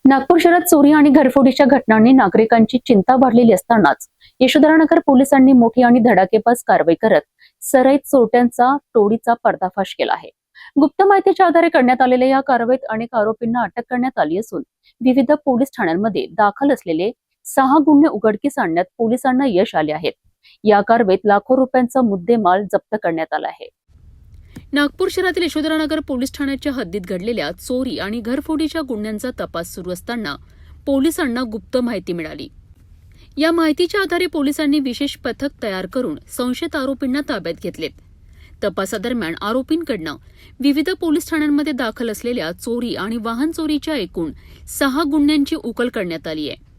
नागपूर शहरात चोरी आणि घरफोडीच्या घटनांनी नागरिकांची चिंता वाढलेली असतानाच यशोधरानगर पोलिसांनी मोठी आणि धडाकेबाज कारवाई करत सराईत चोरट्यांचा टोळीचा पर्दाफाश केला आहे। गुप्त माहितीच्या आधारे करण्यात आलेल्या या कारवाईत अनेक आरोपींना अटक करण्यात आली असून विविध पोलीस ठाण्यांमध्ये दाखल असलेले 6 गुन्हे उघडकीस आणण्यात पोलिसांना यश आले आहेत। या कारवाईत लाखो रुपयांचा मुद्देमाल जप्त करण्यात आला आहे। नागपूर शहरातील यशोधरानगर पोलीस ठाण्याच्या हद्दीत घडलेल्या चोरी आणि घरफोडीच्या गुन्ह्यांचा तपास सुरू असताना पोलिसांना गुप्त माहिती मिळाली। या माहितीच्या आधारे पोलिसांनी विशेष पथक तयार करून संशयित आरोपींना ताब्यात घेतलेत। तपासादरम्यान आरोपींकडून विविध पोलीस ठाण्यांमध्ये दाखल असलेल्या चोरी आणि वाहन चोरीच्या एकूण 6 गुन्ह्यांची उकल करण्यात आली आहे।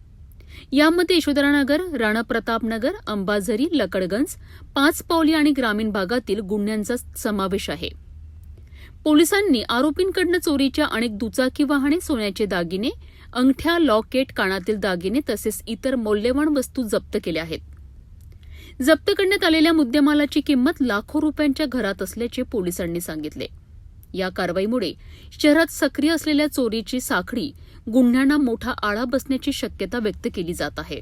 यामध्ये यशोधरानगर, राणा प्रतापनगर, अंबाझरी, लकडगंज, 5 पावली आणि ग्रामीण भागातील गुन्ह्यांचा समावेश आहे। पोलिसांनी आरोपींकडून चोरीच्या अनेक दुचाकी वाहने, सोन्याचे दागिने, अंगठ्या, लॉकेट, कानातील दागिने तसेच इतर मौल्यवान वस्तू जप्त केल्या आहेत। जप्त करण्यात आलेल्या मुद्देमालाची किंमत लाखो रुपयांच्या घरात असल्याचे पोलिसांनी सांगितले। या कारवाईमुळे शहरात सक्रिय असलेल्या चोरीची साखळी गुन्ह्यांना मोठा आळा बसण्याची शक्यता व्यक्त केली जात आहे।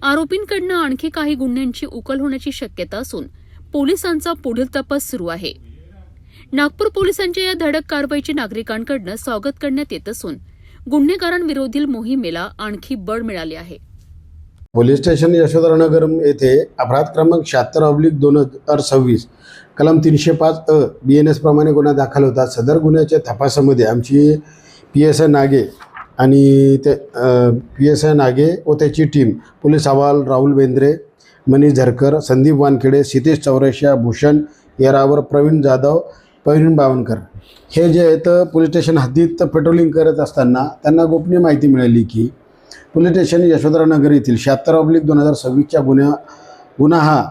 आरोपींकडून आणखी काही गुन्ह्यांची उकल होण्याची शक्यता असून पोलिसांचा पुढील तपास सुरू आहे। नागपूर पोलिसांच्या या धडक कारवाईचे नागरिकांकडून स्वागत करण्यात येत असून गुन्हेगारांविरोधील मोहिमेला आणखी बळ मिळाले आहे। पोलीस स्टेशन यशोधरानगर येथे अपराध क्रमांक 76/2026 कलम 305 BNS प्रमाणे गुन्हा दाखल होता। सदर गुन्ह्याच्या तपासामध्ये आमची PSI नागे आणि PSI नागे व त्याची टीम, पोलीस अहवाल राहुल बेंद्रे, मनीष झरकर, संदीप वानखेडे, सितेश चौरसिया, भूषण येरावर, प्रवीण जाधव, प्रवीण बावनकर हे जे आहेत पोलीस स्टेशन हद्दीत पेट्रोलिंग करत असताना त्यांना गोपनीय माहिती मिळाली की पोलीस स्टेशन यशोधरानगर येथील 76/2026च्या गुन्हा हा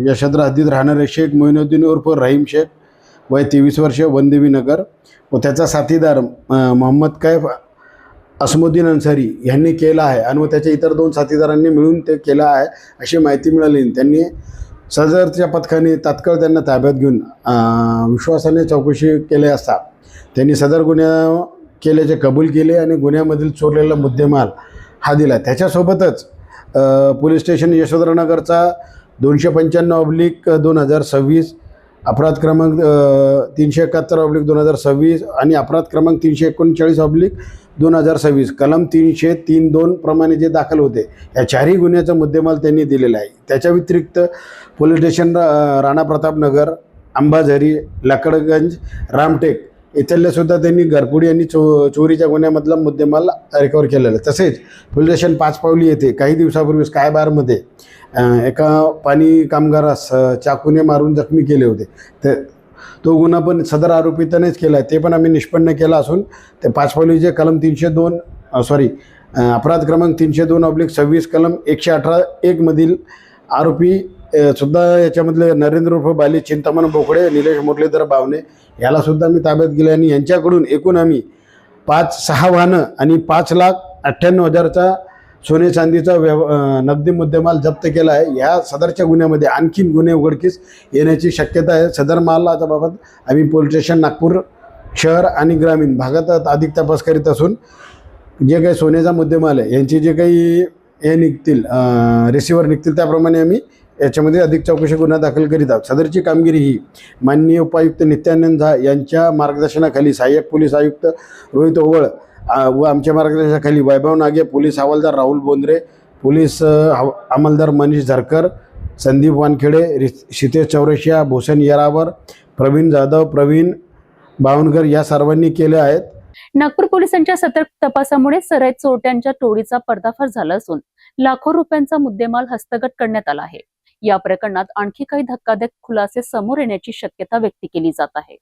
यशोधरा हद्दीत राहणारे शेख मोइनुद्दीन उर्फ रहीम शेख, वय 23 वर्ष, वनदेवी नगर व त्याचा साथीदार मोहम्मद कैफ असमुद्दीन अन्सारी यांनी केला आहे आणि त्याच्या इतर 2 साथीदारांनी मिळून ते केला आहे अशी माहिती मिळाली। त्यांनी सदरच्या पथकाने तात्काळ त्यांना ताब्यात घेऊन विश्वासाने चौकशी केली असता त्यांनी सदर गुन्हा केल्याचे कबूल केले आणि गुन्ह्यामधील चोरलेला मुद्देमाल हा दिला। त्याच्यासोबतच पोलीस स्टेशन यशोधरानगरचा 295/2026 अपराध क्रमांक 371/2026 आणि अपराध क्रमांक 339/2026 कलम 303(2) प्रमाणे जे दाखल होते या 4ही गुन्ह्याचा मुद्देमाल त्यांनी दिलेला आहे। त्याच्या व्यतिरिक्त पोलीस स्टेशन राणा प्रतापनगर, अंबाझरी, लकडगंज, रामटेक इथले सुद्धा त्यांनी घरफोडी आणि चोरीच्या गुन्ह्यामधला मुद्देमाल रिकवर केलेला आहे। तसेच पोलीस स्टेशन 5 पावली येथे काही दिवसापूर्वी स्काय बारमध्ये एका पाणी कामगारास चाकूने मारून जखमी केले होते। तर तो गुन्हा पण सदर आरोपीतनेच केला आहे, ते पण आम्ही निष्पन्न केला असून ते 5 पावलीचे कलम 302 अपराध क्रमांक 302/26 कलम 118(1) मधील आरोपी सुद्धा याच्यामधले नरेंद्र उर्फ बाली, चिंतामण बोकडे, निलेश मुरलीधर बावणे याला सुद्धा मी ताब्यात गेले आणि यांच्याकडून एकूण आम्ही 5-6 वाहनं आणि 5,98,000चा सोने चांदीचा नगदी मुद्देमाल जप्त केला आहे। या सदरच्या गुन्ह्यामध्ये आणखीन गुन्हे उघडकीस येण्याची शक्यता आहे। सदर मालाच्या बाबत आम्ही पोलीस स्टेशन नागपूर शहर आणि ग्रामीण भागात अधिक तपास करीत असून जे काही सोन्याचा मुद्देमाल आहे यांची जे काही हे निघतील रिसिव्हर निघतील त्याप्रमाणे आम्ही याच्यामध्ये अधिक चौकशी गुन्हा दाखल करीत आहोत। सदरची कामगिरी ही माननीय उपायुक्त नित्यानंद झा यांच्या मार्गदर्शनाखाली सहाय्यक पोलीस आयुक्त रोहित ओवळ व आमच्या मार्गदर्शनाखाली वैभव नागे, पोलीस हवालदार राहुल बोंद्रे, पोलीस अंमलदार मनीष झरकर, संदीप वानखेडे, सितेश चौरसिया, भूषण येरावर, प्रवीण जाधव, प्रवीण बावनकर या सर्वांनी केले आहेत। नागपूर पोलिसांच्या सतर्क तपासामुळे सराईत चोरट्यांच्या टोळीचा पर्दाफाश झाला असून लाखो रुपयांचा मुद्देमाल हस्तगत करण्यात आला आहे। या प्रकरणात आणखी काही धक्कादायक खुलासे समोर येण्याची शक्यता व्यक्त केली जात आहे।